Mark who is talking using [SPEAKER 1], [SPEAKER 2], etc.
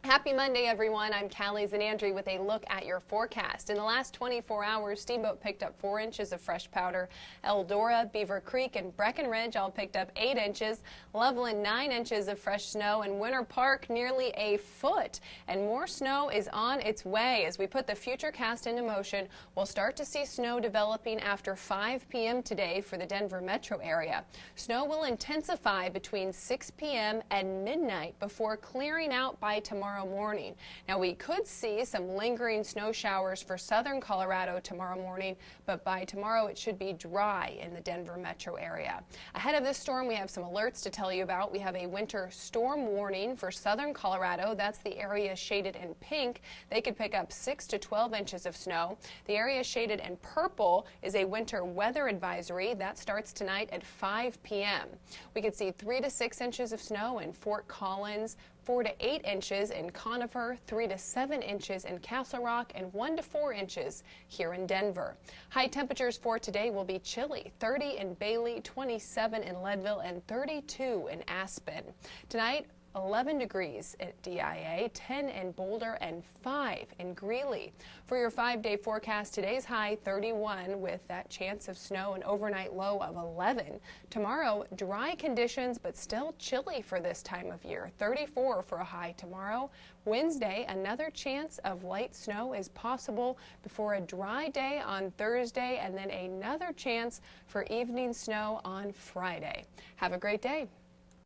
[SPEAKER 1] Happy Monday, everyone. I'm Callie Zanandrie with a look at your forecast. In the last 24 hours, Steamboat picked up 4 inches of fresh powder. Eldora, Beaver Creek, and Breckenridge all picked up 8 inches. Loveland, 9 inches of fresh snow, and Winter Park, nearly a foot. And more snow is on its way. As we put the Futurecast into motion, we'll start to see snow developing after 5 p.m. today for the Denver metro area. Snow will intensify between 6 p.m. and midnight before clearing out by tomorrow morning. Now, we could see some lingering snow showers for southern Colorado tomorrow morning, but by tomorrow it should be dry in the Denver metro area. Ahead of this storm, we have some alerts to tell you about. We have a winter storm warning for southern Colorado. That's the area shaded in pink. They could pick up 6 to 12 inches of snow. The area shaded in purple is a winter weather advisory. That starts tonight at 5 p.m. We could see 3 to 6 inches of snow in Fort Collins, 4 to 8 inches in Conifer, 3 to 7 inches in Castle Rock, and 1 to 4 inches here in Denver. High temperatures for today will be chilly, 30 in Bailey, 27 in Leadville, and 32 in Aspen. Tonight, 11 degrees at DIA, 10 in Boulder, and 5 in Greeley. For your 5-day forecast, today's high 31 with that chance of snow, an overnight low of 11. Tomorrow, dry conditions, but still chilly for this time of year, 34 for a high tomorrow. Wednesday, another chance of light snow is possible before a dry day on Thursday, and then another chance for evening snow on Friday. Have a great day.